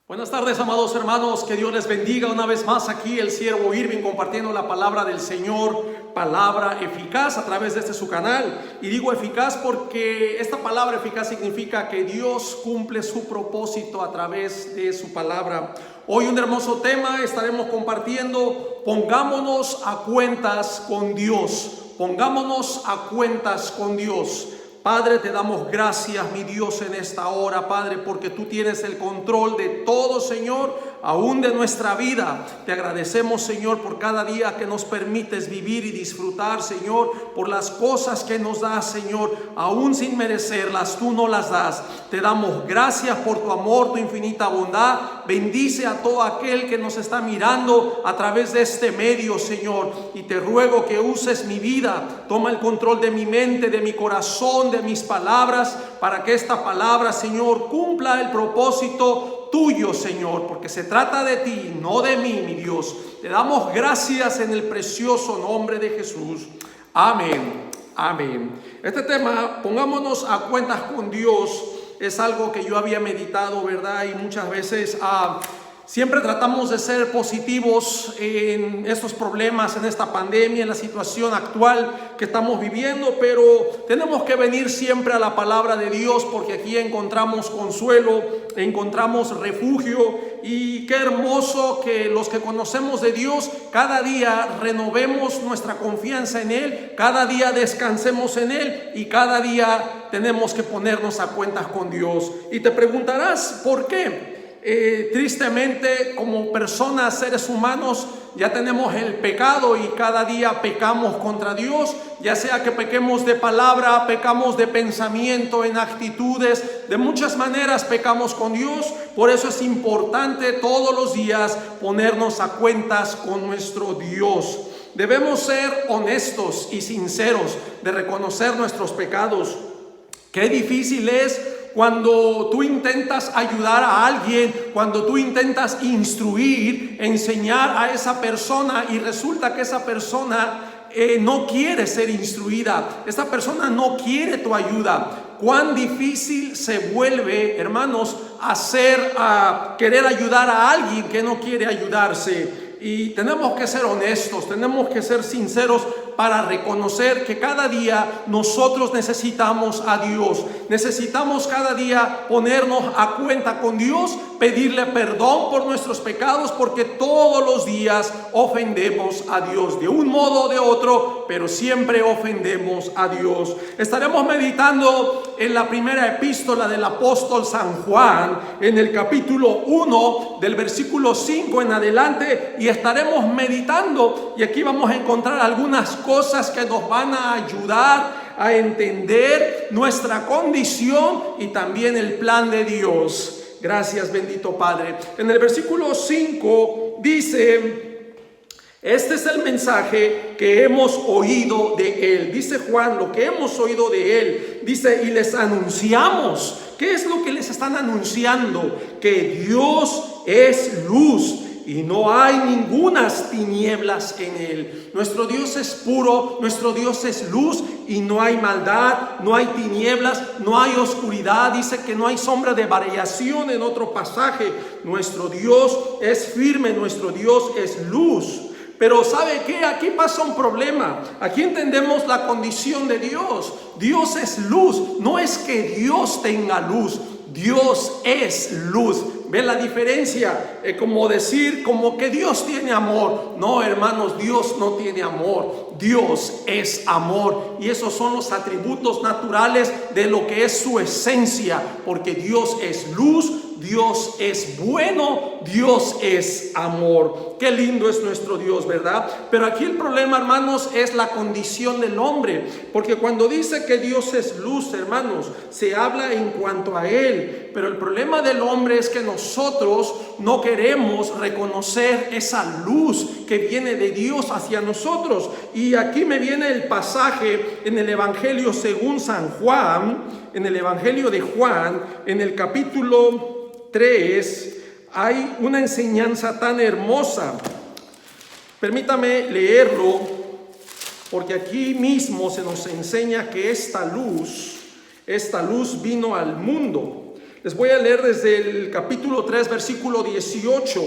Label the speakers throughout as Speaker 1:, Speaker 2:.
Speaker 1: Buenas tardes, amados hermanos, que Dios les bendiga una vez más. Aquí el siervo Irving compartiendo la palabra del Señor, palabra eficaz a través de su canal. Y digo eficaz porque esta palabra eficaz significa que Dios cumple su propósito a través de su palabra. Hoy un hermoso tema estaremos compartiendo: pongámonos a cuentas con Dios. Pongámonos a cuentas con Dios. Padre, te damos gracias, mi Dios, en esta hora, Padre, porque tú tienes el control de todo, Señor, aún de nuestra vida. Te agradecemos, Señor, por cada día que nos permites vivir y disfrutar, Señor, por las cosas que nos das, Señor, aún sin merecerlas, tú no las das. Te damos gracias por tu amor, tu infinita bondad. Bendice a todo aquel que nos está mirando a través de este medio, Señor, y te ruego que uses mi vida. Toma el control de mi mente, de mi corazón, de mis palabras, para que esta palabra, Señor, cumpla el propósito tuyo, Señor, porque se trata de ti, no de mí, mi Dios. Te damos gracias en el precioso nombre de Jesús. Amén. Amén. Este tema, pongámonos a cuentas con Dios, es algo que yo había meditado, ¿verdad? Y muchas veces siempre tratamos de ser positivos en estos problemas, en esta pandemia, en la situación actual que estamos viviendo, pero tenemos que venir siempre a la palabra de Dios, porque aquí encontramos consuelo, encontramos refugio. Y qué hermoso que los que conocemos de Dios cada día renovemos nuestra confianza en Él, cada día descansemos en Él y cada día tenemos que ponernos a cuentas con Dios. Y te preguntarás, ¿por qué? Tristemente, como personas, seres humanos, ya tenemos el pecado y cada día pecamos contra Dios, ya sea que pequemos de palabra, pecamos de pensamiento, en actitudes, de muchas maneras pecamos con Dios. Por eso es importante todos los días ponernos a cuentas con nuestro Dios. Debemos ser honestos y sinceros de reconocer nuestros pecados. Qué difícil es cuando tú intentas ayudar a alguien, cuando tú intentas instruir, enseñar a esa persona y resulta que esa persona no quiere ser instruida. Esta persona no quiere tu ayuda. Cuán difícil se vuelve, hermanos, querer ayudar a alguien que no quiere ayudarse. Y tenemos que ser honestos, tenemos que ser sinceros para reconocer que cada día nosotros necesitamos a Dios. Necesitamos cada día ponernos a cuenta con Dios, pedirle perdón por nuestros pecados, porque todos los días ofendemos a Dios de un modo o de otro, pero siempre ofendemos a Dios. Estaremos meditando en la primera epístola del apóstol San Juan, en el capítulo 1, del versículo 5 en adelante, y estaremos meditando, y aquí vamos a encontrar algunas cosas que nos van a ayudar a entender nuestra condición y también el plan de Dios. Gracias, bendito Padre. En el versículo 5 dice: este es el mensaje que hemos oído de Él. Dice Juan, lo que hemos oído de Él. Dice, y les anunciamos. ¿Qué es lo que les están anunciando? Que Dios es luz y no hay ningunas tinieblas en Él. Nuestro Dios es puro, nuestro Dios es luz y no hay maldad, no hay tinieblas, no hay oscuridad. Dice que no hay sombra de variación en otro pasaje. Nuestro Dios es firme, nuestro Dios es luz. Pero ¿sabe qué? Aquí pasa un problema. Aquí entendemos la condición de Dios. Dios es luz, no es que Dios tenga luz. Dios es luz. ¿Ve la diferencia? Como decir, como que Dios tiene amor. No, hermanos, Dios no tiene amor. Dios es amor. Y esos son los atributos naturales de lo que es su esencia. Porque Dios es luz, Dios es bueno, Dios es amor. Qué lindo es nuestro Dios, ¿verdad? Pero aquí el problema, hermanos, es la condición del hombre. Porque cuando dice que Dios es luz, hermanos, se habla en cuanto a Él. Pero el problema del hombre es que nosotros no queremos reconocer esa luz que viene de Dios hacia nosotros. Y aquí me viene el pasaje en el Evangelio según San Juan, en el Evangelio de Juan, en el capítulo 3, hay una enseñanza tan hermosa. Permítame leerlo, porque aquí mismo se nos enseña que esta luz vino al mundo. Les voy a leer desde el capítulo 3, versículo 18.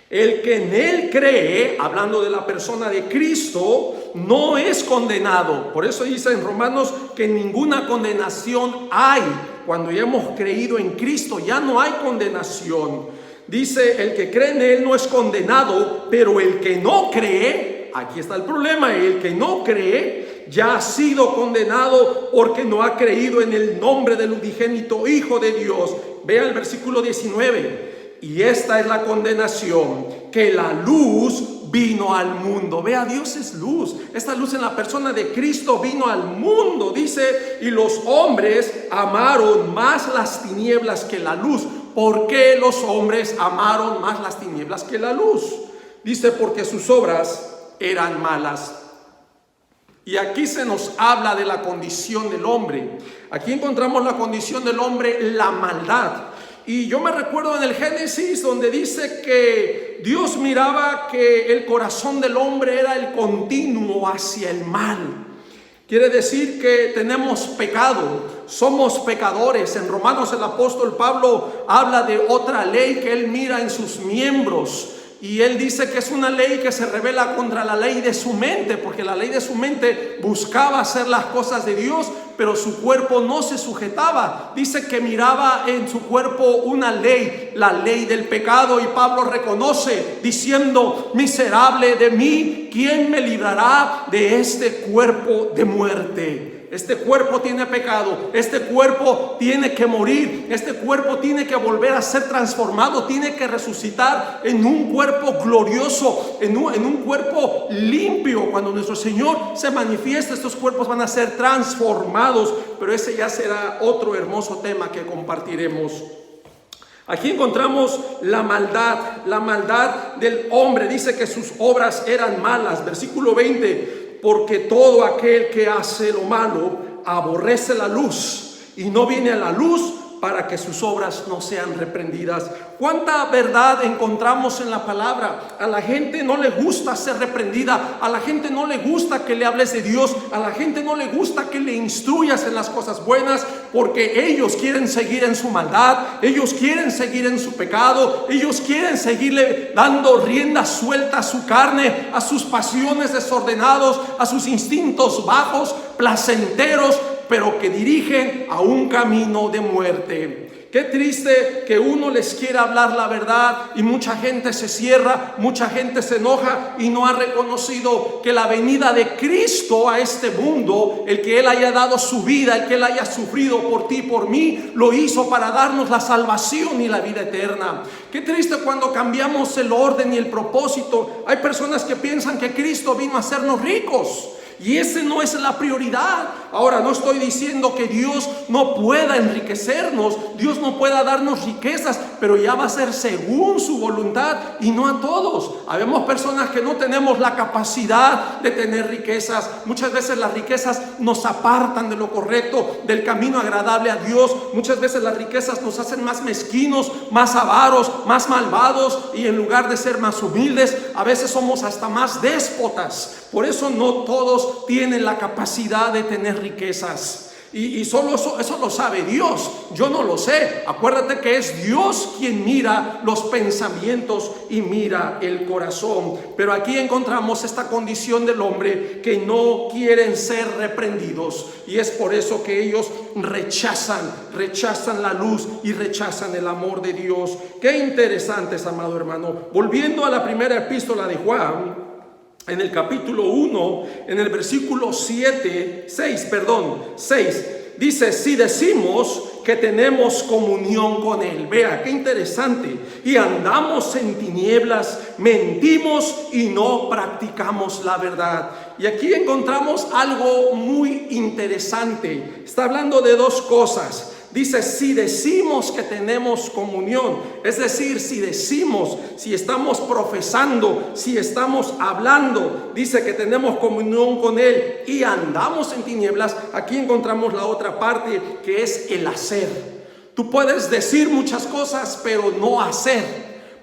Speaker 1: El que en él cree, hablando de la persona de Cristo, no es condenado. Por eso dice en Romanos que ninguna condenación hay. Cuando ya hemos creído en Cristo, ya no hay condenación. Dice, el que cree en él no es condenado, pero el que no cree, aquí está el problema, el que no cree ya ha sido condenado porque no ha creído en el nombre del unigénito Hijo de Dios. Vea el versículo 19. Y esta es la condenación, que la luz vino al mundo. Vea, Dios es luz. Esta luz en la persona de Cristo vino al mundo. Dice, y los hombres amaron más las tinieblas que la luz. ¿Por qué los hombres amaron más las tinieblas que la luz? Dice, porque sus obras eran malas. Y aquí se nos habla de la condición del hombre. Aquí encontramos la condición del hombre, la maldad. Y yo me recuerdo en el Génesis donde dice que Dios miraba que el corazón del hombre era el continuo hacia el mal. Quiere decir que tenemos pecado, somos pecadores. En Romanos el apóstol Pablo habla de otra ley que él mira en sus miembros. Y él dice que es una ley que se revela contra la ley de su mente, porque la ley de su mente buscaba hacer las cosas de Dios, pero su cuerpo no se sujetaba. Dice que miraba en su cuerpo una ley, la ley del pecado, y Pablo reconoce diciendo, miserable de mí, ¿quién me librará de este cuerpo de muerte? Este cuerpo tiene pecado, este cuerpo tiene que morir, este cuerpo tiene que volver a ser transformado, tiene que resucitar en un cuerpo glorioso, en un cuerpo limpio. Cuando nuestro Señor se manifieste, estos cuerpos van a ser transformados, pero ese ya será otro hermoso tema que compartiremos. Aquí encontramos la maldad del hombre. Dice que sus obras eran malas. Versículo 20. Porque todo aquel que hace lo malo aborrece la luz y no viene a la luz para que sus obras no sean reprendidas. ¿Cuánta verdad encontramos en la palabra? A la gente no le gusta ser reprendida, a la gente no le gusta que le hables de Dios, a la gente no le gusta que le instruyas en las cosas buenas, porque ellos quieren seguir en su maldad, ellos quieren seguir en su pecado, ellos quieren seguirle dando rienda suelta a su carne, a sus pasiones desordenados, a sus instintos bajos, placenteros, pero que dirigen a un camino de muerte. Qué triste que uno les quiera hablar la verdad y mucha gente se cierra, mucha gente se enoja y no ha reconocido que la venida de Cristo a este mundo, el que Él haya dado su vida, el que Él haya sufrido por ti y por mí, lo hizo para darnos la salvación y la vida eterna. Qué triste cuando cambiamos el orden y el propósito. Hay personas que piensan que Cristo vino a hacernos ricos. Y ese no es la prioridad. Ahora, no estoy diciendo que Dios no pueda enriquecernos, Dios no pueda darnos riquezas, pero ya va a ser según su voluntad y no a todos. Habemos personas que no tenemos la capacidad de tener riquezas. Muchas veces las riquezas nos apartan de lo correcto, del camino agradable a Dios. Muchas veces las riquezas nos hacen más mezquinos, más avaros, más malvados, y en lugar de ser más humildes, a veces somos hasta más déspotas. Por eso no todos tienen la capacidad de tener riquezas. Y solo eso lo sabe Dios. Yo no lo sé. Acuérdate que es Dios quien mira los pensamientos y mira el corazón. Pero aquí encontramos esta condición del hombre que no quieren ser reprendidos. Y es por eso que ellos rechazan la luz y rechazan el amor de Dios. Qué interesantes, amado hermano. Volviendo a la primera epístola de Juan, en el capítulo 1, en el versículo 6, dice, si decimos que tenemos comunión con Él, vea qué interesante, y andamos en tinieblas, mentimos y no practicamos la verdad. Y aquí encontramos algo muy interesante. Está hablando de dos cosas. Dice, si decimos que tenemos comunión, es decir, si estamos profesando, si estamos hablando, dice que tenemos comunión con Él y andamos en tinieblas. Aquí encontramos la otra parte, que es el hacer. Tú puedes decir muchas cosas, pero no hacer.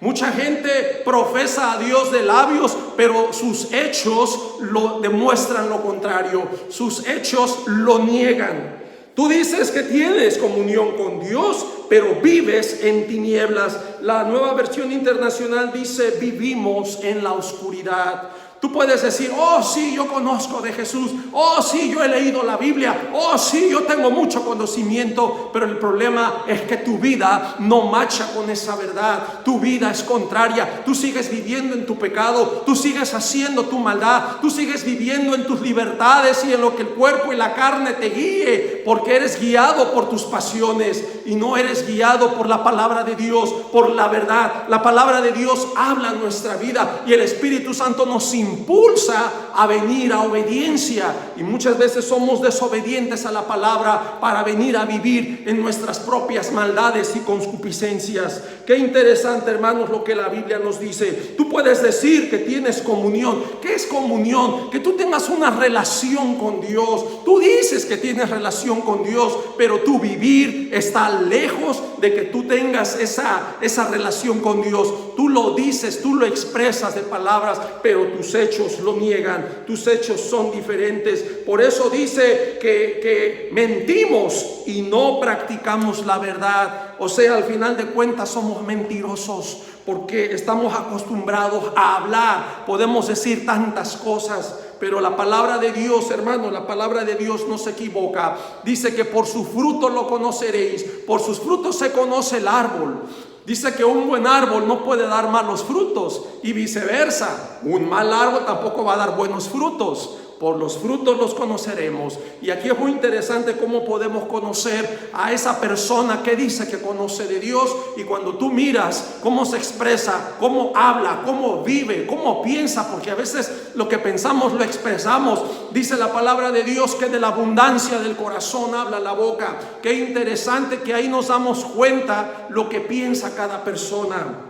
Speaker 1: Mucha gente profesa a Dios de labios, pero sus hechos lo demuestran lo contrario. Sus hechos lo niegan. Tú dices que tienes comunión con Dios, pero vives en tinieblas. La Nueva Versión Internacional dice: vivimos en la oscuridad. Tú puedes decir: oh sí, yo conozco de Jesús, oh sí, yo he leído la Biblia, oh sí, yo tengo mucho conocimiento, pero el problema es que tu vida no macha con esa verdad. Tu vida es contraria. Tú sigues viviendo en tu pecado, tú sigues haciendo tu maldad, tú sigues viviendo en tus libertades y en lo que el cuerpo y la carne te guíe, porque eres guiado por tus pasiones y no eres guiado por la palabra de Dios, por la verdad. La palabra de Dios habla en nuestra vida y el Espíritu Santo nos impulsa a venir a obediencia, y muchas veces somos desobedientes a la palabra para venir a vivir en nuestras propias maldades y concupiscencias. Qué interesante, hermanos, lo que la Biblia nos dice. Tú puedes decir que tienes comunión. ¿Qué es comunión? Que tú tengas una relación con Dios. Tú dices que tienes relación con Dios, pero tu vivir está lejos de que tú tengas esa relación con Dios. Tú lo dices, tú lo expresas de palabras, pero tus hechos lo niegan, tus hechos son diferentes. Por eso dice que mentimos y no practicamos la verdad. O sea, al final de cuentas somos mentirosos, porque estamos acostumbrados a hablar. Podemos decir tantas cosas, pero la palabra de Dios, hermano, la palabra de Dios no se equivoca. Dice que por su fruto lo conoceréis. Por sus frutos se conoce el árbol. Dice que un buen árbol no puede dar malos frutos, y viceversa. Un mal árbol tampoco va a dar buenos frutos. Por los frutos los conoceremos. Y aquí es muy interesante cómo podemos conocer a esa persona que dice que conoce de Dios. Y cuando tú miras cómo se expresa, cómo habla, cómo vive, cómo piensa, porque a veces lo que pensamos lo expresamos. Dice la palabra de Dios que de la abundancia del corazón habla la boca. Qué interesante que ahí nos damos cuenta lo que piensa cada persona.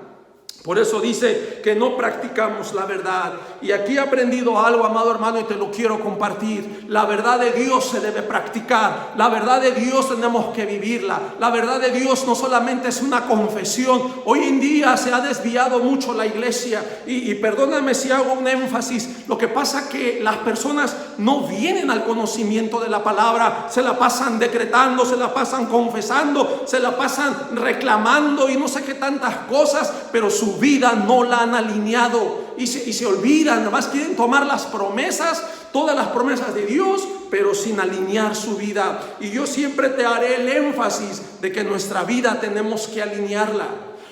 Speaker 1: Por eso dice que no practicamos la verdad. Y aquí he aprendido algo, amado hermano, y te lo quiero compartir. La verdad de Dios se debe practicar. La verdad de Dios tenemos que vivirla. La verdad de Dios no solamente es una confesión. Hoy en día se ha desviado mucho la iglesia. Y perdóname si hago un énfasis. Lo que pasa es que las personas no vienen al conocimiento de la palabra. Se la pasan decretando, se la pasan confesando, se la pasan reclamando y no sé qué tantas cosas, pero su vida no la han alineado y se olvidan. Nada más quieren tomar las promesas, todas las promesas de Dios, pero sin alinear su vida. Y yo siempre te haré el énfasis de que nuestra vida tenemos que alinearla.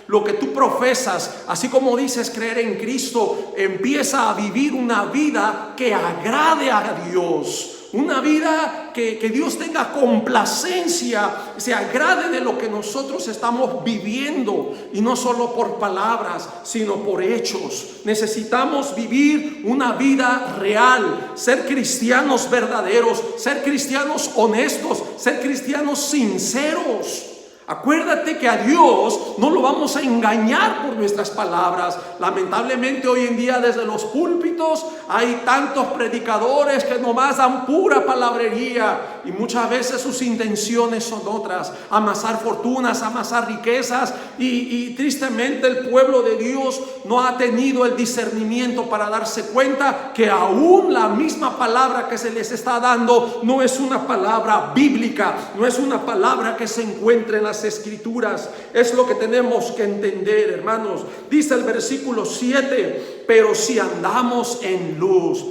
Speaker 1: Lo que tú profesas, así como dices creer en Cristo, empieza a vivir una vida que agrade a Dios. Una vida que Dios tenga complacencia, se agrade de lo que nosotros estamos viviendo, y no solo por palabras, sino por hechos. Necesitamos vivir una vida real, ser cristianos verdaderos, ser cristianos honestos, ser cristianos sinceros. Acuérdate que a Dios no lo vamos a engañar por nuestras palabras. Lamentablemente hoy en día desde los púlpitos hay tantos predicadores que nomás dan pura palabrería, y muchas veces sus intenciones son otras: amasar fortunas, amasar riquezas, y tristemente el pueblo de Dios no ha tenido el discernimiento para darse cuenta que aún la misma palabra que se les está dando no es una palabra bíblica, no es una palabra que se encuentre en las Escrituras. Es lo que tenemos que entender, hermanos. Dice el versículo 7: pero si andamos en luz.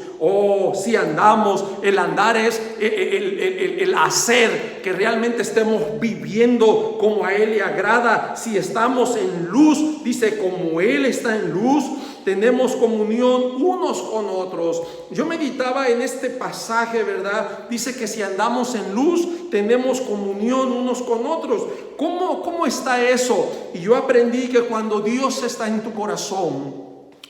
Speaker 1: Si andamos, el andar es el hacer, que realmente estemos viviendo como a Él le agrada. Si estamos en luz, dice, como Él está en luz, tenemos comunión unos con otros. Yo meditaba en este pasaje, ¿verdad? Dice que si andamos en luz, tenemos comunión unos con otros. ¿Cómo está eso? Y yo aprendí que cuando Dios está en tu corazón,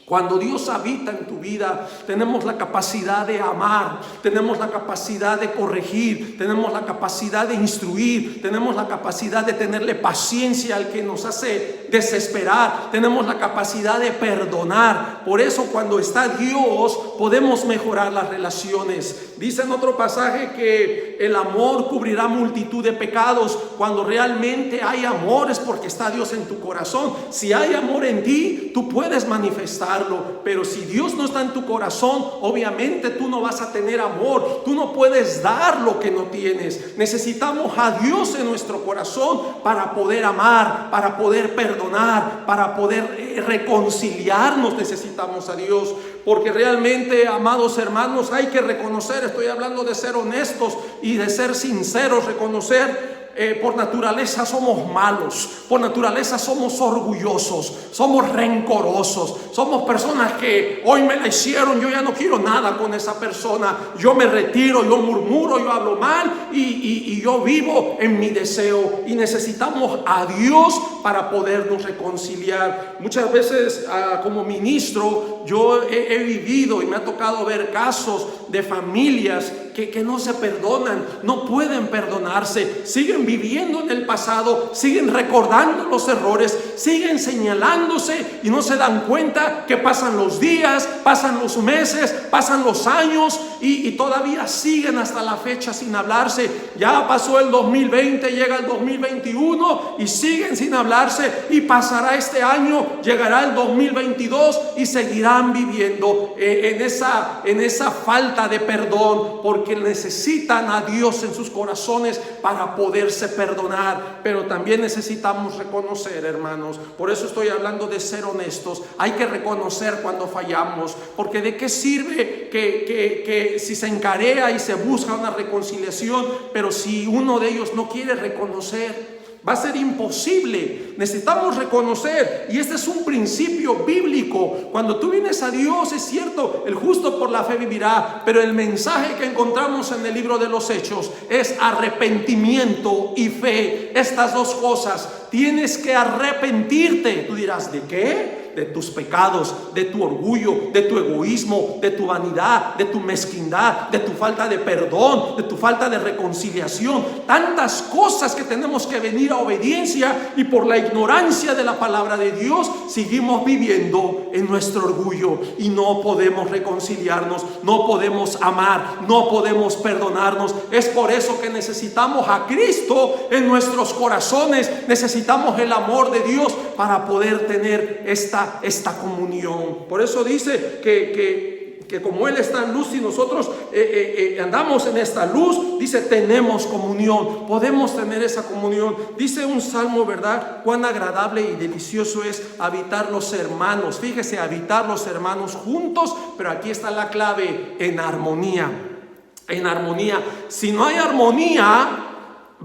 Speaker 1: cuando Dios habita en tu vida, tenemos la capacidad de amar, tenemos la capacidad de corregir, tenemos la capacidad de instruir, tenemos la capacidad de tenerle paciencia al que nos hace desesperar, tenemos la capacidad de perdonar. Por eso cuando está Dios podemos mejorar las relaciones. Dice en otro pasaje que el amor cubrirá multitud de pecados. Cuando realmente hay amor es porque está Dios en tu corazón. Si hay amor en ti, tú puedes manifestarlo, pero si Dios no está en tu corazón, obviamente tú no vas a tener amor. Tú no puedes dar lo que no tienes. Necesitamos a Dios en nuestro corazón para poder amar, para poder perdonar, para poder reconciliarnos. Necesitamos a Dios, porque realmente, amados hermanos, hay que reconocer, estoy hablando de ser honestos y de ser sinceros, reconocer. Por naturaleza somos malos, por naturaleza somos orgullosos, somos rencorosos, somos personas que hoy me la hicieron, yo ya no quiero nada con esa persona, yo me retiro, yo murmuro, yo hablo mal y yo vivo en mi deseo, y necesitamos a Dios para podernos reconciliar. Muchas veces como ministro yo he vivido y me ha tocado ver casos de familias que no se perdonan, no pueden perdonarse, siguen viviendo en el pasado, siguen recordando los errores, siguen señalándose y no se dan cuenta que pasan los días, pasan los meses, pasan los años y todavía siguen hasta la fecha sin hablarse. Ya pasó el 2020, llega el 2021 y siguen sin hablarse, y pasará este año, llegará el 2022 y seguirán viviendo en esa falta de perdón, porque necesitan a Dios en sus corazones para poderse perdonar. Pero también necesitamos reconocer, hermanos, por eso estoy hablando de ser honestos. Hay que reconocer cuando fallamos, porque de qué sirve que si se encarea y se busca una reconciliación, pero si uno de ellos no quiere reconocer, va a ser imposible. Necesitamos reconocer, y este es un principio bíblico. Cuando tú vienes a Dios, es cierto, el justo por la fe vivirá, pero el mensaje que encontramos en el libro de los Hechos es arrepentimiento y fe. Estas dos cosas, tienes que arrepentirte. Tú dirás, ¿de qué? De tus pecados, de tu orgullo, de tu egoísmo, de tu vanidad, de tu mezquindad, de tu falta de perdón, de tu falta de reconciliación. Tantas cosas que tenemos que venir a obediencia, y por la ignorancia de la palabra de Dios seguimos viviendo en nuestro orgullo y no podemos reconciliarnos, no podemos amar, no podemos perdonarnos. Es por eso que necesitamos a Cristo en nuestros corazones, necesitamos el amor de Dios para poder tener esta comunión. Por eso dice que como Él está en luz y nosotros andamos en esta luz, dice, tenemos comunión, podemos tener esa comunión. Dice un salmo, ¿verdad? Cuán agradable y delicioso es habitar los hermanos. Fíjese, habitar los hermanos juntos, pero aquí está la clave: en armonía. En armonía. Si no hay armonía,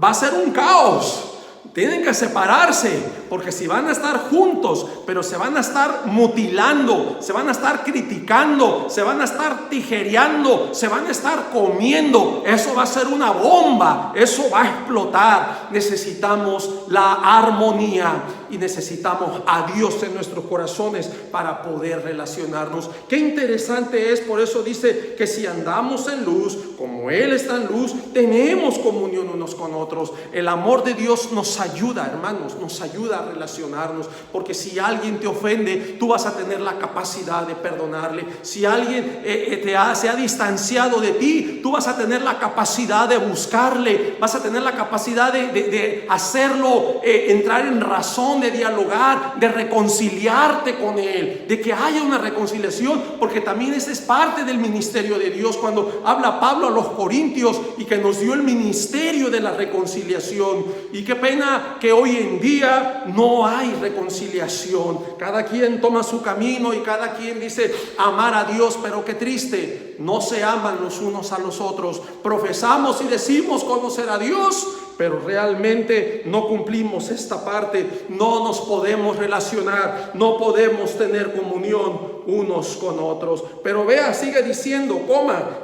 Speaker 1: va a ser un caos. Tienen que separarse, porque si van a estar juntos, pero se van a estar mutilando, se van a estar criticando, se van a estar tijereando, se van a estar comiendo, eso va a ser una bomba, eso va a explotar. Necesitamos la armonía y necesitamos a Dios en nuestros corazones para poder relacionarnos. Qué interesante es, por eso dice que si andamos en luz, como Él está en luz, tenemos comunión unos con otros. El amor de Dios nos ayuda, hermanos, nos ayuda a relacionarnos, porque si alguien te ofende, tú vas a tener la capacidad de perdonarle. Si alguien se ha distanciado de ti, tú vas a tener la capacidad de buscarle, vas a tener la capacidad de hacerlo entrar en razón, de dialogar, de reconciliarte con él, de que haya una reconciliación, porque también esa es parte del ministerio de Dios. Cuando habla Pablo a los Corintios y que nos dio el ministerio de la reconciliación, y qué pena que hoy en día no hay reconciliación. Cada quien toma su camino y cada quien dice amar a Dios, pero qué triste, no se aman los unos a los otros. Profesamos y decimos conocer a Dios, pero realmente no cumplimos esta parte. No nos podemos relacionar, no podemos tener comunión unos con otros. Pero vea, sigue diciendo,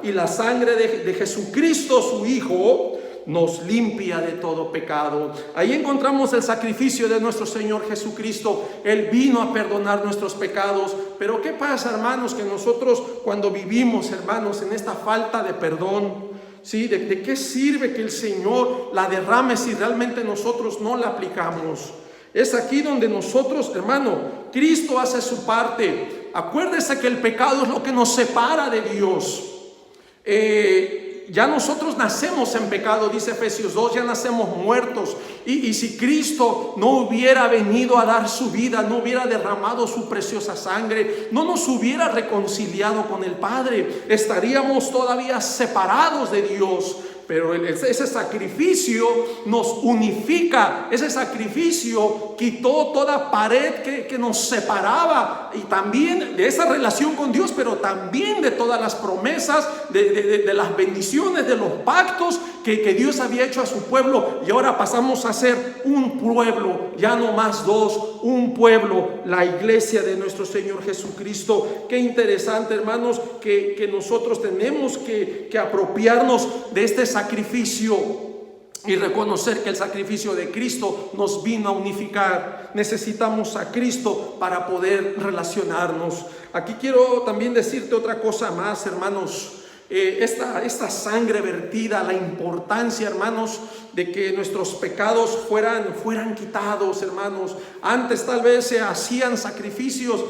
Speaker 1: y la sangre de Jesucristo su Hijo nos limpia de todo pecado. Ahí encontramos el sacrificio de nuestro Señor Jesucristo. Él vino a perdonar nuestros pecados. Pero ¿qué pasa, hermanos? Que nosotros cuando vivimos, hermanos, en esta falta de perdón, ¿sí? ¿De qué sirve que el Señor la derrame si realmente nosotros no la aplicamos? Es aquí donde nosotros, hermano, Cristo hace su parte. Acuérdese que el pecado es lo que nos separa de Dios. Ya nosotros nacemos en pecado, dice Efesios 2, ya nacemos muertos. Y si Cristo no hubiera venido a dar su vida, no hubiera derramado su preciosa sangre, no nos hubiera reconciliado con el Padre, estaríamos todavía separados de Dios. Pero ese sacrificio nos unifica, ese sacrificio quitó toda pared que nos separaba, y también de esa relación con Dios, pero también de todas las promesas, de las bendiciones, de los pactos que Dios había hecho a su pueblo. Y ahora pasamos a ser un pueblo, ya no más dos, un pueblo, la iglesia de nuestro Señor Jesucristo. Qué interesante, hermanos, que nosotros tenemos que apropiarnos de este sacrificio y reconocer que el sacrificio de Cristo nos vino a unificar. Necesitamos a Cristo para poder relacionarnos. Aquí quiero también decirte otra cosa más, hermanos. Esta sangre vertida, la importancia, hermanos, de que nuestros pecados fueran quitados, hermanos. Antes tal vez se hacían sacrificios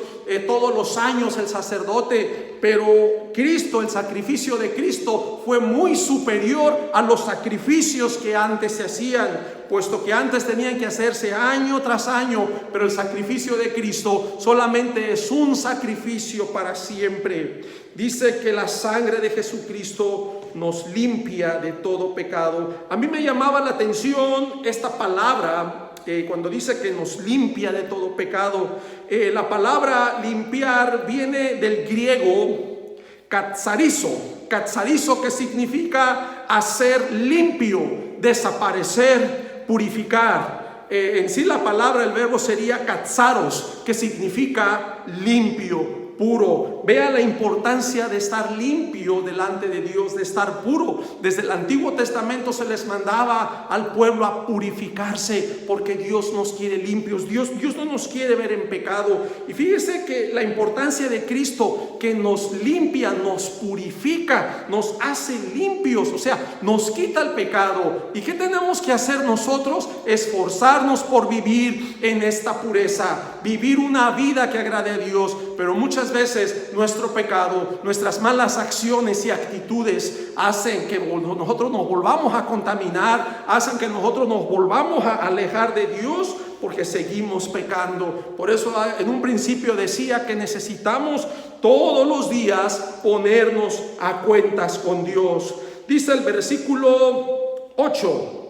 Speaker 1: todos los años el sacerdote, pero Cristo, el sacrificio de Cristo fue muy superior a los sacrificios que antes se hacían, puesto que antes tenían que hacerse año tras año, pero el sacrificio de Cristo solamente es un sacrificio para siempre. Dice que la sangre de Jesucristo nos limpia de todo pecado. A mí me llamaba la atención esta palabra, cuando dice que nos limpia de todo pecado. La palabra limpiar viene del griego katsarizo, que significa hacer limpio, desaparecer, purificar. En sí la palabra, el verbo sería katsaros, que significa limpio, puro. Vea la importancia de estar limpio delante de Dios, de estar puro. Desde el Antiguo Testamento se les mandaba al pueblo a purificarse, porque Dios nos quiere limpios. Dios no nos quiere ver en pecado. Y fíjese que la importancia de Cristo, que nos limpia, nos purifica, nos hace limpios, o sea, nos quita el pecado. ¿Y qué tenemos que hacer nosotros? Esforzarnos por vivir en esta pureza, vivir una vida que agrade a Dios. Pero muchas veces nuestro pecado, nuestras malas acciones y actitudes hacen que nosotros nos volvamos a contaminar, hacen que nosotros nos volvamos a alejar de Dios, porque seguimos pecando. Por eso en un principio decía que necesitamos todos los días ponernos a cuentas con Dios. Dice el versículo 8: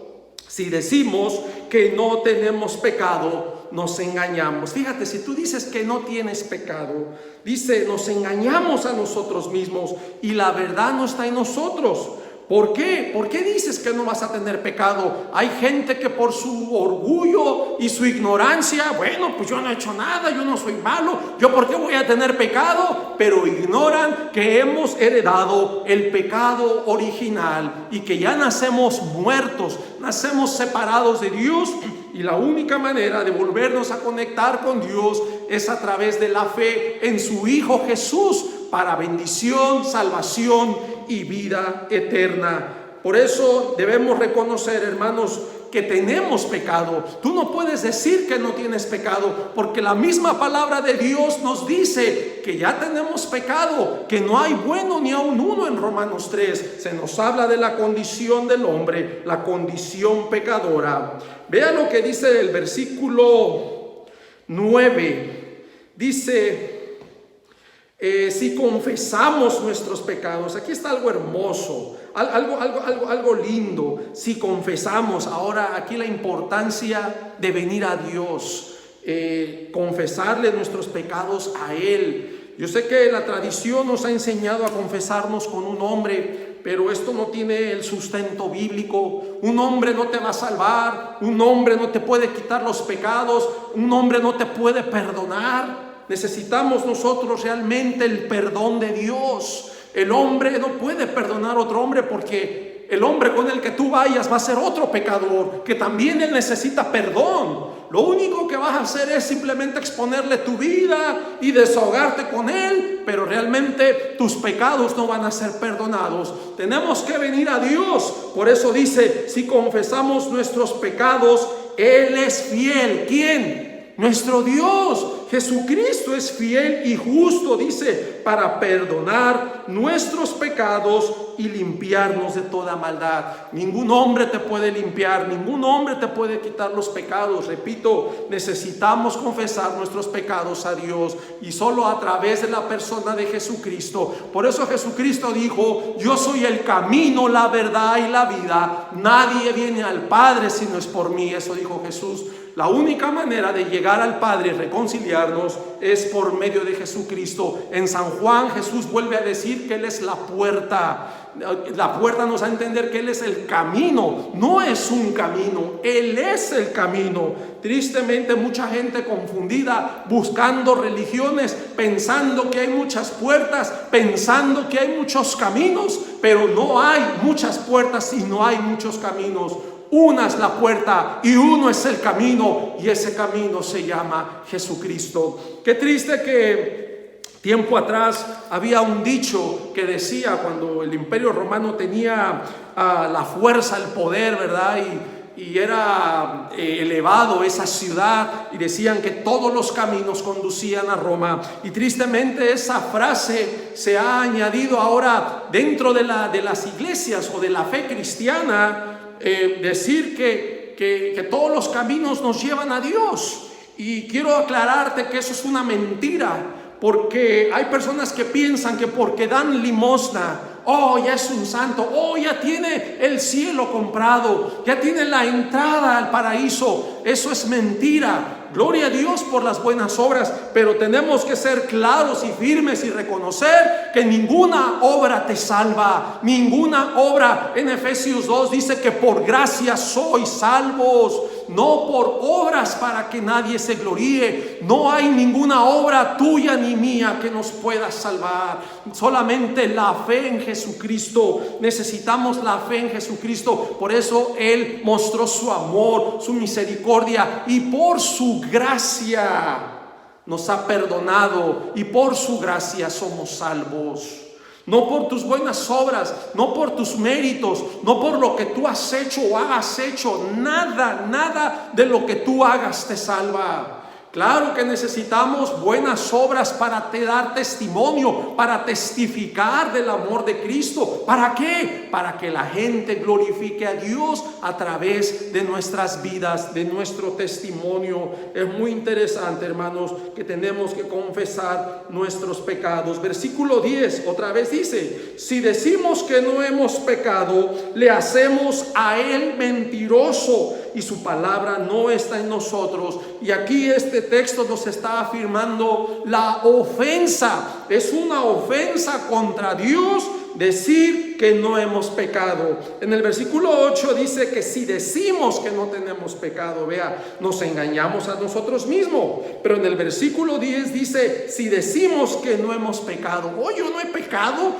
Speaker 1: si decimos que no tenemos pecado, nos engañamos. Fíjate, si tú dices que no tienes pecado, dice, nos engañamos a nosotros mismos y la verdad no está en nosotros. ¿Por qué? ¿Por qué dices que no vas a tener pecado? Hay gente que por su orgullo y su ignorancia, bueno, pues yo no he hecho nada, yo no soy malo, ¿yo por qué voy a tener pecado? Pero ignoran que hemos heredado el pecado original y que ya nacemos muertos, nacemos separados de Dios, y la única manera de volvernos a conectar con Dios es a través de la fe en su Hijo Jesús, para bendición, salvación y vida eterna. Por eso debemos reconocer, hermanos, que tenemos pecado. Tú no puedes decir que no tienes pecado, porque la misma palabra de Dios nos dice que ya tenemos pecado, que no hay bueno ni aun uno. En Romanos 3 se nos habla de la condición del hombre, la condición pecadora. Vea lo que dice el versículo 9. Dice, si confesamos nuestros pecados, aquí está algo hermoso, algo lindo. Si confesamos, ahora aquí la importancia de venir a Dios, confesarle nuestros pecados a Él. Yo sé que la tradición nos ha enseñado a confesarnos con un hombre, pero esto no tiene el sustento bíblico. Un hombre no te va a salvar, un hombre no te puede quitar los pecados, un hombre no te puede perdonar. Necesitamos nosotros realmente el perdón de Dios. El hombre no puede perdonar a otro hombre, porque el hombre con el que tú vayas va a ser otro pecador, que también él necesita perdón. Lo único que vas a hacer es simplemente exponerle tu vida y desahogarte con él, pero realmente tus pecados no van a ser perdonados. Tenemos que venir a Dios. Por eso dice, si confesamos nuestros pecados, Él es fiel. ¿Quién? Nuestro Dios. Jesucristo es fiel y justo, dice, para perdonar nuestros pecados y limpiarnos de toda maldad. Ningún hombre te puede limpiar, ningún hombre te puede quitar los pecados. Repito, necesitamos confesar nuestros pecados a Dios, y solo a través de la persona de Jesucristo. Por eso Jesucristo dijo: yo soy el camino, la verdad y la vida. Nadie viene al Padre si no es por mí. Eso dijo Jesús. La única manera de llegar al Padre y reconciliarnos es por medio de Jesucristo. En San Juan, Jesús vuelve a decir que Él es la puerta. La puerta nos da a entender que Él es el camino. No es un camino, Él es el camino. Tristemente, mucha gente confundida, buscando religiones, pensando que hay muchas puertas, pensando que hay muchos caminos, pero no hay muchas puertas y no hay muchos caminos. Una es la puerta y uno es el camino, y ese camino se llama Jesucristo. Qué triste que tiempo atrás había un dicho que decía, cuando el Imperio Romano tenía la fuerza, el poder, ¿verdad? Y era elevado esa ciudad, y decían que todos los caminos conducían a Roma. Y tristemente esa frase se ha añadido ahora dentro de las iglesias o de la fe cristiana. Decir que todos los caminos nos llevan a Dios. Y quiero aclararte que eso es una mentira, porque hay personas que piensan que porque dan limosna, ya es un santo, ya tiene el cielo comprado, ya tiene la entrada al paraíso. Eso es mentira. Gloria a Dios por las buenas obras, pero tenemos que ser claros y firmes y reconocer que ninguna obra te salva. Ninguna obra. En Efesios 2 dice que por gracia sois salvos, no por obras para que nadie se gloríe. No hay ninguna obra tuya ni mía que nos pueda salvar. Solamente la fe en Jesucristo. Necesitamos la fe en Jesucristo. Por eso Él mostró su amor, su misericordia, y por su gracia nos ha perdonado, y por su gracia somos salvos. No por tus buenas obras, no por tus méritos, no por lo que tú has hecho o hagas hecho. Nada de lo que tú hagas te salva. Claro que necesitamos buenas obras para dar testimonio, para testificar del amor de Cristo. ¿Para qué? Para que la gente glorifique a Dios a través de nuestras vidas, de nuestro testimonio. Es muy interesante, hermanos, que tenemos que confesar nuestros pecados. Versículo 10, otra vez dice: si decimos que no hemos pecado, le hacemos a Él mentiroso, y su palabra no está en nosotros. Y aquí este texto nos está afirmando la ofensa. Es una ofensa contra Dios decir que no hemos pecado. En el versículo 8 dice que si decimos que no tenemos pecado, vea, nos engañamos a nosotros mismos. Pero en el versículo 10 dice: si decimos que no hemos pecado. Yo no he pecado,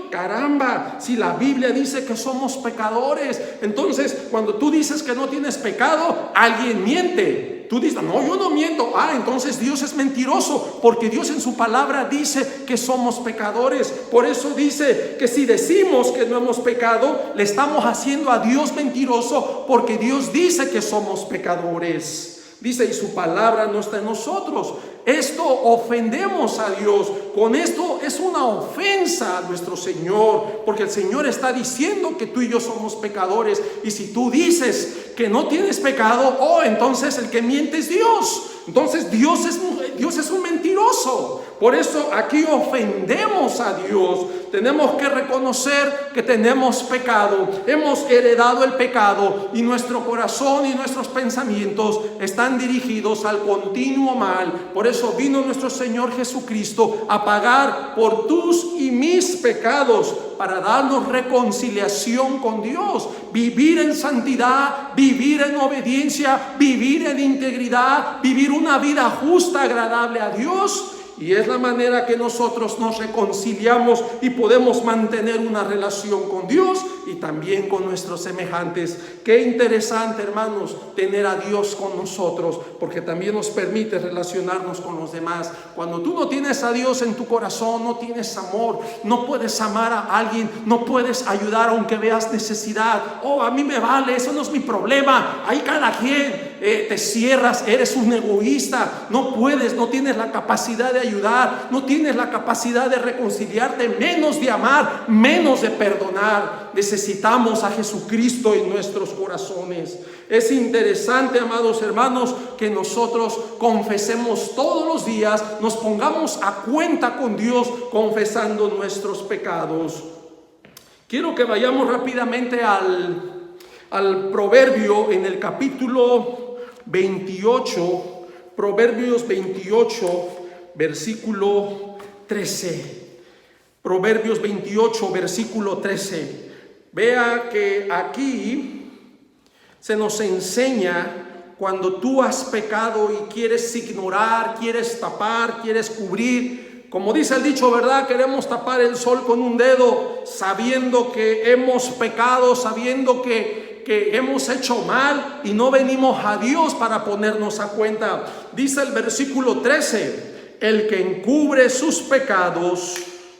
Speaker 1: caramba, si la Biblia dice que somos pecadores. Entonces, cuando tú dices que no tienes pecado, alguien miente. Tú dices: no, yo no miento. Entonces Dios es mentiroso, porque Dios en su palabra dice que somos pecadores. Por eso dice que si decimos que no hemos pecado, le estamos haciendo a Dios mentiroso, porque Dios dice que somos pecadores. Dice: y su palabra no está en nosotros. Esto ofendemos a Dios. Con esto es una ofensa a nuestro Señor, porque el Señor está diciendo que tú y yo somos pecadores. Y si tú dices que no tienes pecado, entonces el que miente es Dios. Entonces Dios es un mentiroso. Por eso aquí ofendemos a Dios. Tenemos que reconocer que tenemos pecado. Hemos heredado el pecado, y nuestro corazón y nuestros pensamientos están dirigidos al continuo mal. Por eso vino nuestro Señor Jesucristo a pagar por tus y mis pecados, para darnos reconciliación con Dios. Vivir en santidad, vivir en obediencia, vivir en integridad, vivir una vida justa, agradable a Dios. Y es la manera que nosotros nos reconciliamos y podemos mantener una relación con Dios y también con nuestros semejantes. Qué interesante, hermanos, tener a Dios con nosotros, porque también nos permite relacionarnos con los demás. Cuando tú no tienes a Dios en tu corazón, no tienes amor, no puedes amar a alguien, no puedes ayudar aunque veas necesidad. Oh, a mí me vale, eso no es mi problema, ahí cada quien. Te cierras, eres un egoísta, no puedes, no tienes la capacidad de ayudar, no tienes la capacidad de reconciliarte, menos de amar, menos de perdonar. Necesitamos a Jesucristo en nuestros corazones. Es interesante, amados hermanos, que nosotros confesemos todos los días, nos pongamos a cuenta con Dios confesando nuestros pecados. Quiero que vayamos rápidamente al proverbio en el capítulo 28, Proverbios 28, versículo 13. Proverbios 28, versículo 13. Vea que aquí se nos enseña, cuando tú has pecado y quieres ignorar, quieres tapar, quieres cubrir, como dice el dicho, ¿verdad? Queremos tapar el sol con un dedo, sabiendo que hemos pecado, sabiendo que hemos hecho mal y no venimos a Dios para ponernos a cuenta. Dice el versículo 13: el que encubre sus pecados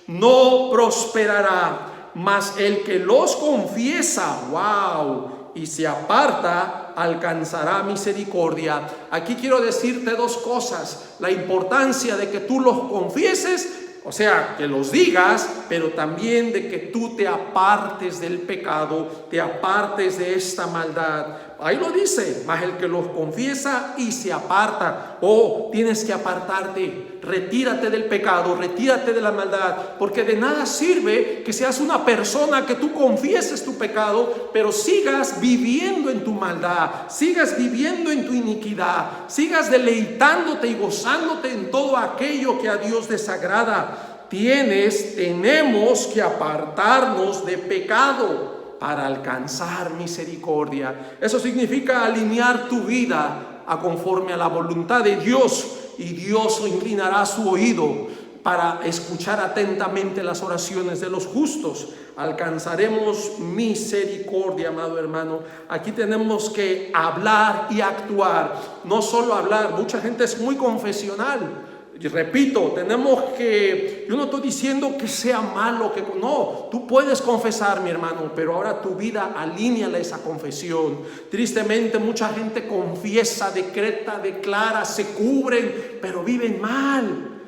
Speaker 1: no prosperará, mas el que los confiesa, wow, y se aparta, alcanzará misericordia. Aquí quiero decirte dos cosas: la importancia de que tú los confieses, o sea, que los digas, pero también de que tú te apartes del pecado, te apartes de esta maldad. Ahí lo dice, mas el que los confiesa y se aparta. Oh, tienes que apartarte, retírate del pecado, retírate de la maldad, porque de nada sirve que seas una persona que tú confieses tu pecado, pero sigas viviendo en tu maldad, sigas viviendo en tu iniquidad, sigas deleitándote y gozándote en todo aquello que a Dios desagrada. Tenemos que apartarnos de pecado para alcanzar misericordia. Eso significa alinear tu vida a conforme a la voluntad de Dios, y Dios inclinará su oído para escuchar atentamente las oraciones de los justos. Alcanzaremos misericordia, amado hermano. Aquí tenemos que hablar y actuar, no solo hablar. Mucha gente es muy confesional. Y repito, yo no estoy diciendo que sea malo, no, tú puedes confesar, mi hermano, pero ahora tu vida alíneala a esa confesión. Tristemente mucha gente confiesa, decreta, declara, se cubren, pero viven mal.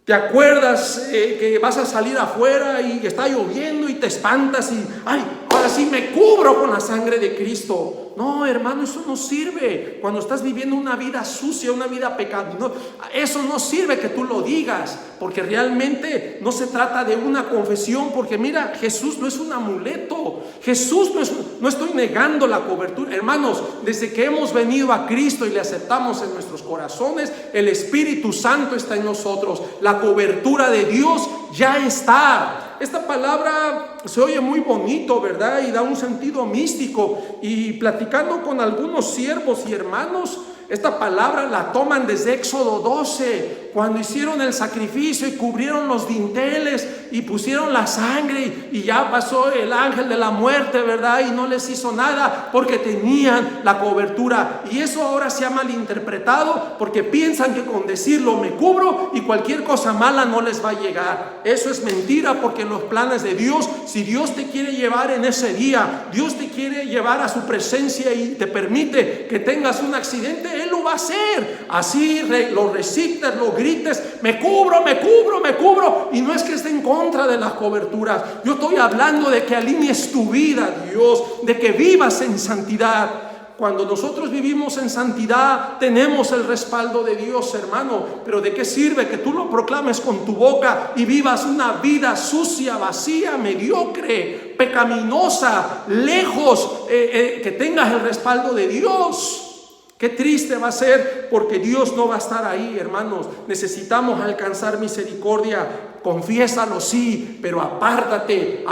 Speaker 1: ¿Te acuerdas que vas a salir afuera y está lloviendo y te espantas y ay, ahora sí me cubro con la sangre de Cristo? No, hermano, eso no sirve. Cuando estás viviendo una vida sucia, una vida pecaminosa, eso no sirve que tú lo digas, porque realmente no se trata de una confesión. Porque mira, Jesús no es un amuleto. Jesús no estoy negando la cobertura. Hermanos, desde que hemos venido a Cristo y le aceptamos en nuestros corazones, el Espíritu Santo está en nosotros. La cobertura de Dios ya está. Esta palabra se oye muy bonito, ¿verdad? Y da un sentido místico. Y platicando con algunos siervos y hermanos, esta palabra la toman desde Éxodo 12, cuando hicieron el sacrificio y cubrieron los dinteles y pusieron la sangre y ya pasó el ángel de la muerte, ¿verdad? Y no les hizo nada porque tenían la cobertura. Y eso ahora se ha malinterpretado porque piensan que con decirlo me cubro y cualquier cosa mala no les va a llegar. Eso es mentira, porque en los planes de Dios, si Dios te quiere llevar en ese día, Dios te quiere llevar a su presencia y te permite que tengas un accidente, Él lo va a hacer. Así lo recites, lo grites, me cubro, me cubro, me cubro. Y no es que esté en contra de las coberturas. Yo estoy hablando de que alinees tu vida, Dios, de que vivas en santidad. Cuando nosotros vivimos en santidad, tenemos el respaldo de Dios, hermano. Pero ¿de qué sirve que tú lo proclames con tu boca y vivas una vida sucia, vacía, mediocre, pecaminosa, lejos, que tengas el respaldo de Dios? Qué triste va a ser, porque Dios no va a estar ahí, hermanos. Necesitamos alcanzar misericordia. Confiésalo, sí, pero apártate.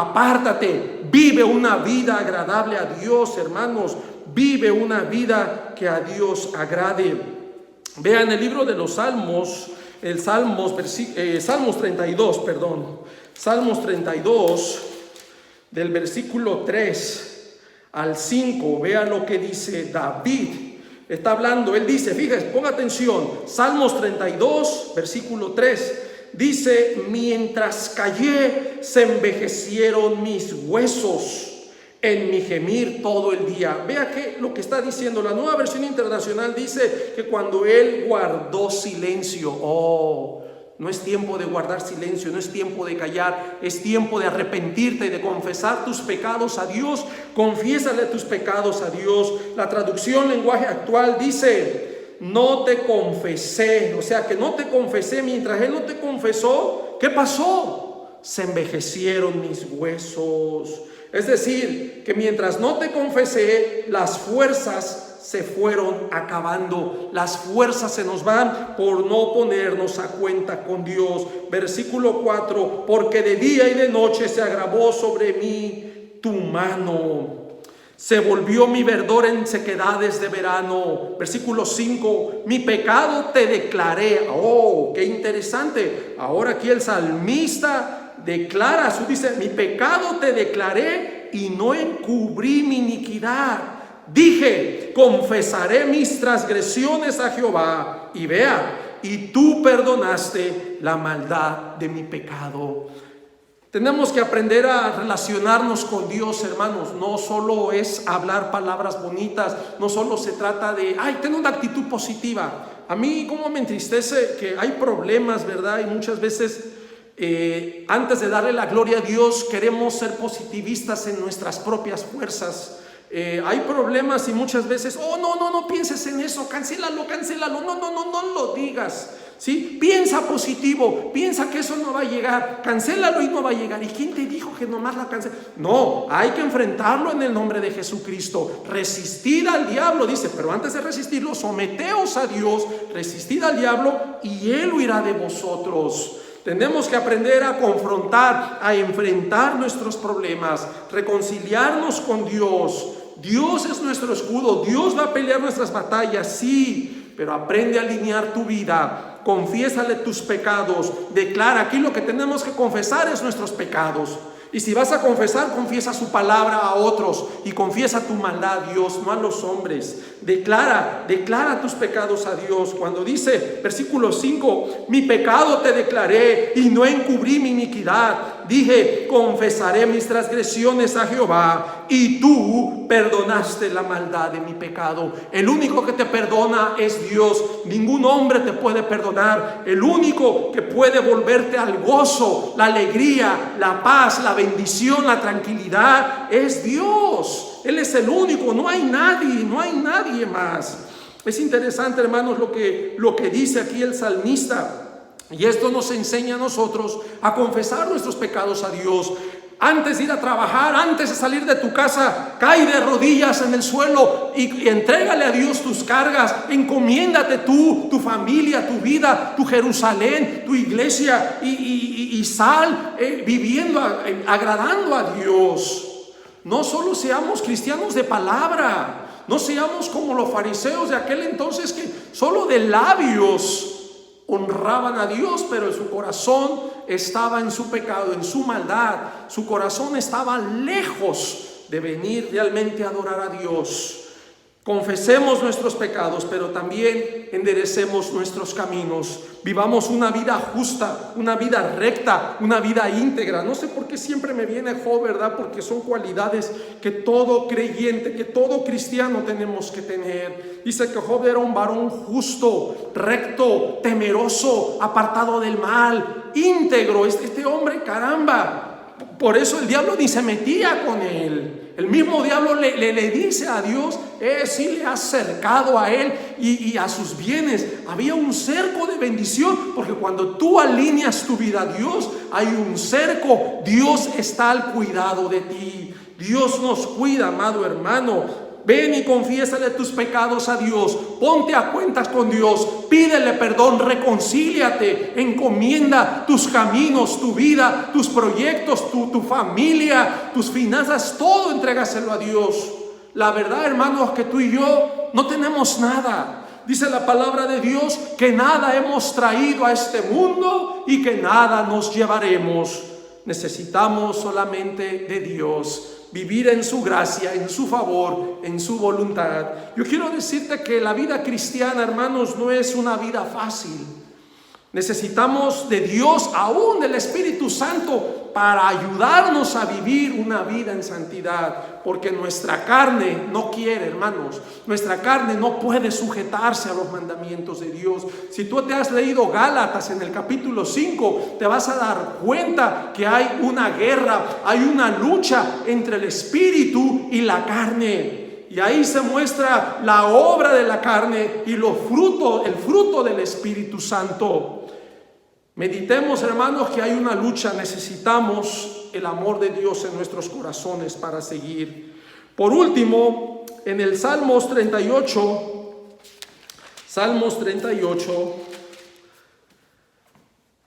Speaker 1: Vive una vida agradable a Dios, hermanos. Vive una vida que a Dios agrade. Vean el libro de los Salmos, Salmos 32, del versículo 3 al 5, vea lo que dice David. Está hablando, él dice, fíjese, ponga atención, Salmos 32, versículo 3, dice: mientras callé, se envejecieron mis huesos en mi gemir todo el día. Vea que lo que está diciendo la Nueva Versión Internacional dice que cuando él guardó silencio, no es tiempo de guardar silencio, no es tiempo de callar, es tiempo de arrepentirte y de confesar tus pecados a Dios. Confiésale tus pecados a Dios. La traducción lenguaje actual dice: no te confesé, o sea que no te confesé. Mientras él no te confesó, ¿qué pasó? Se envejecieron mis huesos. Es decir, que mientras no te confesé, las fuerzas se fueron acabando. Las fuerzas se nos van por no ponernos a cuenta con Dios. Versículo 4: porque de día y de noche se agravó sobre mí tu mano. Se volvió mi verdor en sequedades de verano. Versículo 5: mi pecado te declaré. Qué interesante. Ahora aquí el salmista declara, dice: mi pecado te declaré y no encubrí mi iniquidad. Dije: confesaré mis transgresiones a Jehová, y vea, y tú perdonaste la maldad de mi pecado. Tenemos que aprender a relacionarnos con Dios, hermanos. No solo es hablar palabras bonitas, no solo se trata de, ten una actitud positiva. A mí como me entristece que hay problemas, ¿verdad? Y muchas veces antes de darle la gloria a Dios queremos ser positivistas en nuestras propias fuerzas. Hay problemas y muchas veces, no pienses en eso, cancélalo, no lo digas, ¿sí? Piensa positivo, piensa que eso no va a llegar, cancélalo y no va a llegar. ¿Y quién te dijo que nomás la cancela? No, hay que enfrentarlo en el nombre de Jesucristo. Resistid al diablo, dice, pero antes de resistirlo, someteos a Dios, resistid al diablo y él huirá de vosotros. Tenemos que aprender a confrontar, a enfrentar nuestros problemas, reconciliarnos con Dios. Dios es nuestro escudo, Dios va a pelear nuestras batallas, sí, pero aprende a alinear tu vida, confiésale tus pecados, declara. Aquí lo que tenemos que confesar es nuestros pecados. Y si vas a confesar, confiesa su palabra a otros y confiesa tu maldad a Dios, no a los hombres. Declara tus pecados a Dios. Cuando dice, versículo 5, mi pecado te declaré y no encubrí mi iniquidad. Dije, confesaré mis transgresiones a Jehová y tú perdonaste la maldad de mi pecado. El único que te perdona es Dios. Ningún hombre te puede perdonar. El único que puede volverte al gozo, la alegría, la paz, la bendición, la tranquilidad es Dios. Él es el único, no hay nadie más. Es interesante, hermanos, lo que dice aquí el salmista. Y esto nos enseña a nosotros a confesar nuestros pecados a Dios. Antes de ir a trabajar, antes de salir de tu casa, cae de rodillas en el suelo y entrégale a Dios tus cargas. Encomiéndate tú, tu familia, tu vida, tu Jerusalén, tu iglesia y sal viviendo, agradando a Dios. No solo seamos cristianos de palabra, no seamos como los fariseos de aquel entonces que solo de labios honraban a Dios, pero en su corazón estaba en su pecado, en su maldad. Su corazón estaba lejos de venir realmente a adorar a Dios. Confesemos nuestros pecados, pero también enderecemos nuestros caminos. Vivamos una vida justa, una vida recta, una vida íntegra. No sé por qué siempre me viene Job, ¿verdad? Porque son cualidades que todo creyente, que todo cristiano tenemos que tener. Dice que Job era un varón justo, recto, temeroso, apartado del mal, íntegro. Este hombre, caramba. Por eso el diablo ni se metía con él. El mismo diablo le dice a Dios, sí le has cercado a él y a sus bienes. Había un cerco de bendición, porque cuando tú alineas tu vida a Dios, hay un cerco. Dios está al cuidado de ti. Dios nos cuida, amado hermano. Ven y confiésale tus pecados a Dios. Ponte a cuentas con Dios. Pídele perdón, reconcíliate, encomienda tus caminos, tu vida, tus proyectos, tu familia, tus finanzas, todo entrégaselo a Dios. La verdad, hermanos, que tú y yo no tenemos nada. Dice la palabra de Dios que nada hemos traído a este mundo y que nada nos llevaremos. necesitamos solamente de Dios, vivir en su gracia, en su favor, en su voluntad. Yo quiero decirte que la vida cristiana, hermanos, no es una vida fácil. Necesitamos de Dios, aún del Espíritu Santo, para ayudarnos a vivir una vida en santidad, porque nuestra carne no quiere, hermanos, nuestra carne no puede sujetarse a los mandamientos de Dios. Si tú te has leído Gálatas en el capítulo 5, te vas a dar cuenta que hay una guerra, hay una lucha entre el Espíritu y la carne. Y ahí se muestra la obra de la carne y el fruto del Espíritu Santo. Meditemos, hermanos, que hay una lucha. Necesitamos el amor de Dios en nuestros corazones para seguir. Por último, en el Salmos 38,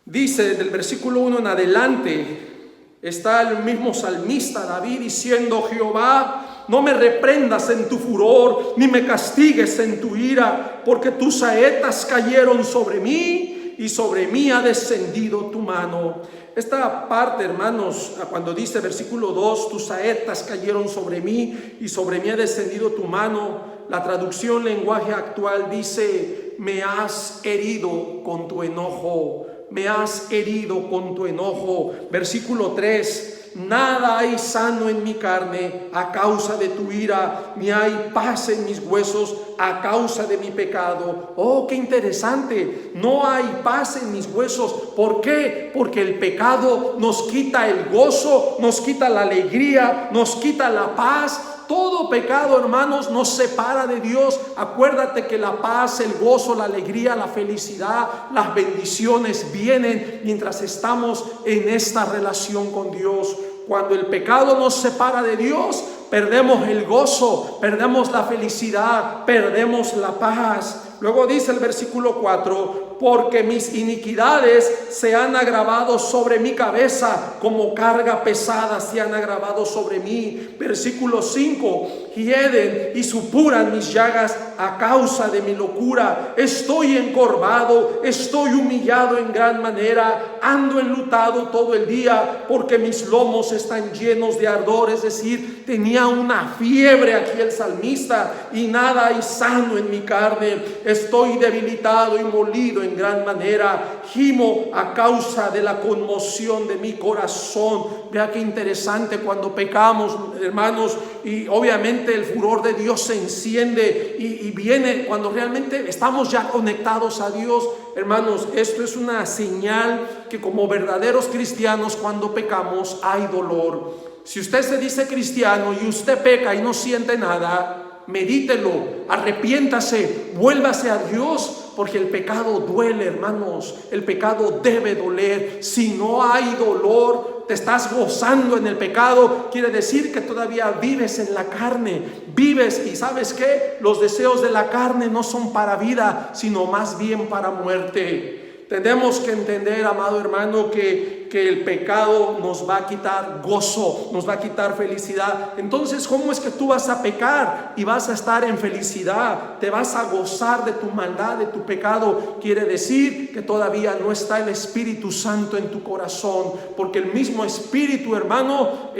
Speaker 1: dice del versículo 1 en adelante, está el mismo salmista David diciendo: Jehová, no me reprendas en tu furor, ni me castigues en tu ira, porque tus saetas cayeron sobre mí, y sobre mí ha descendido tu mano. Esta parte, hermanos, cuando dice versículo 2, tus saetas cayeron sobre mí, y sobre mí ha descendido tu mano, la traducción lenguaje actual dice: me has herido con tu enojo. Me has herido con tu enojo. Versículo 3, nada hay sano en mi carne a causa de tu ira, ni hay paz en mis huesos a causa de mi pecado. Oh, qué interesante. No hay paz en mis huesos. ¿Por qué? Porque el pecado nos quita el gozo, nos quita la alegría, nos quita la paz. Todo pecado, hermanos, nos separa de Dios. Acuérdate que la paz, el gozo, la alegría, la felicidad, las bendiciones vienen mientras estamos en esta relación con Dios. Cuando el pecado nos separa de Dios, perdemos el gozo, perdemos la felicidad, perdemos la paz. Luego dice el versículo 4, porque mis iniquidades se han agravado sobre mi cabeza, como carga pesada se han agravado sobre mí. Versículo 5, hieden y supuran mis llagas a causa de mi locura. Estoy encorvado, estoy humillado en gran manera, ando enlutado todo el día, porque mis lomos están llenos de ardor. Es decir, tenía una fiebre aquí el salmista, y nada hay sano en mi carne. Estoy debilitado y molido en gran manera, gimo a causa de la conmoción de mi corazón. Vea qué interesante cuando pecamos, hermanos, y obviamente el furor de Dios se enciende y viene cuando realmente estamos ya conectados a Dios. Hermanos, esto es una señal que como verdaderos cristianos, cuando pecamos hay dolor. Si usted se dice cristiano y usted peca y no siente nada, medítelo, arrepiéntase, vuélvase a Dios, porque el pecado duele, hermanos. El pecado debe doler. Si no hay dolor, te estás gozando en el pecado, quiere decir que todavía vives en la carne. Vives, y ¿sabes qué? Los deseos de la carne no son para vida, sino más bien para muerte. Tenemos que entender, amado hermano, que el pecado nos va a quitar gozo, nos va a quitar felicidad. Entonces, ¿cómo es que tú vas a pecar y vas a estar en felicidad? Te vas a gozar de tu maldad, de tu pecado. Quiere decir que todavía no está el Espíritu Santo en tu corazón, porque el mismo Espíritu, hermano,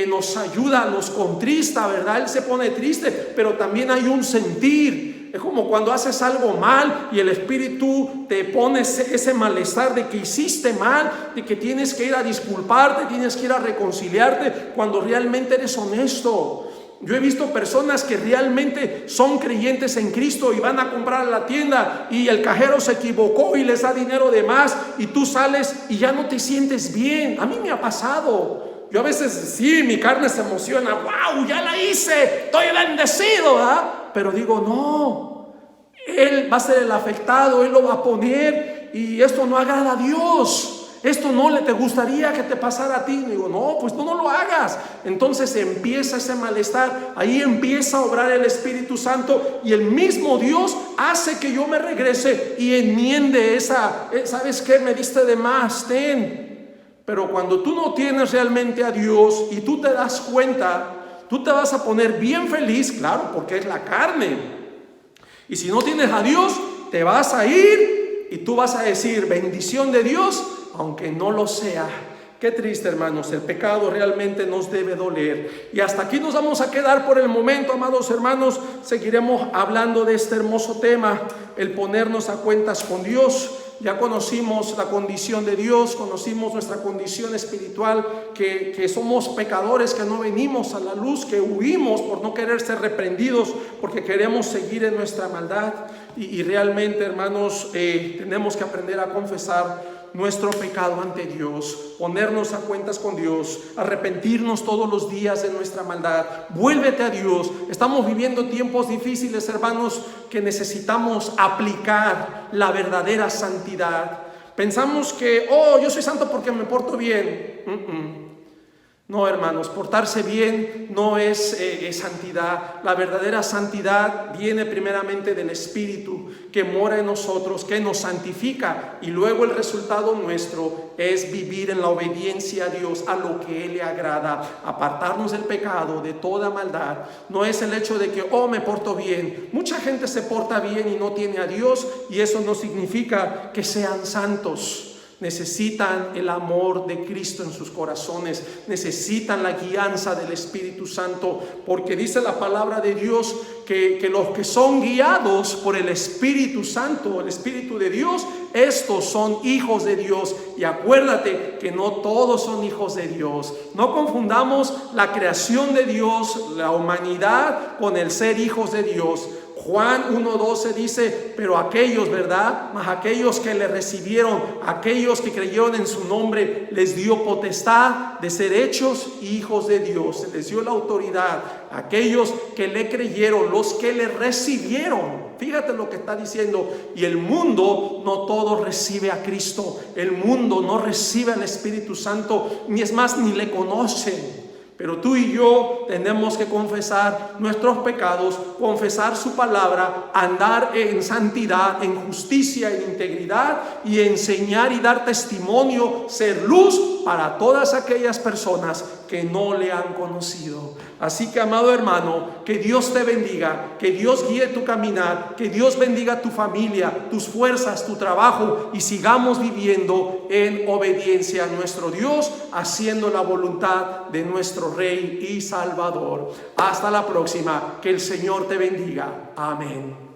Speaker 1: nos ayuda, nos contrista, ¿verdad? Él se pone triste, pero también hay un sentir. Es como cuando haces algo mal y el Espíritu te pone ese malestar de que hiciste mal, de que tienes que ir a disculparte, tienes que ir a reconciliarte, cuando realmente eres honesto. Yo he visto personas que realmente son creyentes en Cristo y van a comprar a la tienda y el cajero se equivocó y les da dinero de más, y tú sales y ya no te sientes bien. A mí me ha pasado. Yo a veces sí, mi carne se emociona, wow, ya la hice, estoy bendecido, ¿verdad? Pero digo, no, Él va a ser el afectado, Él lo va a poner, y esto no agrada a Dios. Esto no te gustaría que te pasara a ti. Digo, no, pues tú no lo hagas. Entonces empieza ese malestar, ahí empieza a obrar el Espíritu Santo, y el mismo Dios hace que yo me regrese y enmiende ¿sabes qué? Me diste de más, ten. Pero cuando tú no tienes realmente a Dios y tú te das cuenta, tú te vas a poner bien feliz, claro, porque es la carne. Y si no tienes a Dios, te vas a ir y tú vas a decir, bendición de Dios, aunque no lo sea. Qué triste, hermanos, el pecado realmente nos debe doler. Y hasta aquí nos vamos a quedar por el momento, amados hermanos. Seguiremos hablando de este hermoso tema, el ponernos a cuentas con Dios. Ya conocimos la condición de Dios, conocimos nuestra condición espiritual, que somos pecadores, que no venimos a la luz, que huimos por no querer ser reprendidos, porque queremos seguir en nuestra maldad. Y realmente, hermanos, tenemos que aprender a confesar nuestro pecado ante Dios, ponernos a cuentas con Dios, arrepentirnos todos los días de nuestra maldad. Vuélvete a Dios. Estamos viviendo tiempos difíciles, hermanos, que necesitamos aplicar la verdadera santidad. Pensamos que, yo soy santo porque me porto bien. No, hermanos, portarse bien no es santidad. La verdadera santidad viene primeramente del Espíritu que mora en nosotros, que nos santifica, y luego el resultado nuestro es vivir en la obediencia a Dios, a lo que Él le agrada, apartarnos del pecado, de toda maldad. No es el hecho de que, me porto bien. Mucha gente se porta bien y no tiene a Dios, y eso no significa que sean santos. Necesitan el amor de Cristo en sus corazones, necesitan la guianza del Espíritu Santo, porque dice la palabra de Dios que los que son guiados por el Espíritu Santo, el Espíritu de Dios, estos son hijos de Dios. Y acuérdate que no todos son hijos de Dios. No confundamos la creación de Dios, la humanidad, con el ser hijos de Dios. Juan 1:12 dice, pero aquellos, ¿verdad? Mas aquellos que le recibieron, aquellos que creyeron en su nombre, les dio potestad de ser hechos hijos de Dios. Les dio la autoridad. Aquellos que le creyeron, los que le recibieron. Fíjate lo que está diciendo. Y el mundo no todo recibe a Cristo. El mundo no recibe al Espíritu Santo, ni es más, ni le conocen. Pero tú y yo tenemos que confesar nuestros pecados, confesar su palabra, andar en santidad, en justicia, en integridad, y enseñar y dar testimonio, ser luz para todas aquellas personas que no le han conocido. Así que, amado hermano, que Dios te bendiga, que Dios guíe tu caminar, que Dios bendiga tu familia, tus fuerzas, tu trabajo, y sigamos viviendo en obediencia a nuestro Dios, haciendo la voluntad de nuestro Rey y Salvador. Hasta la próxima. Que el Señor te bendiga. Amén.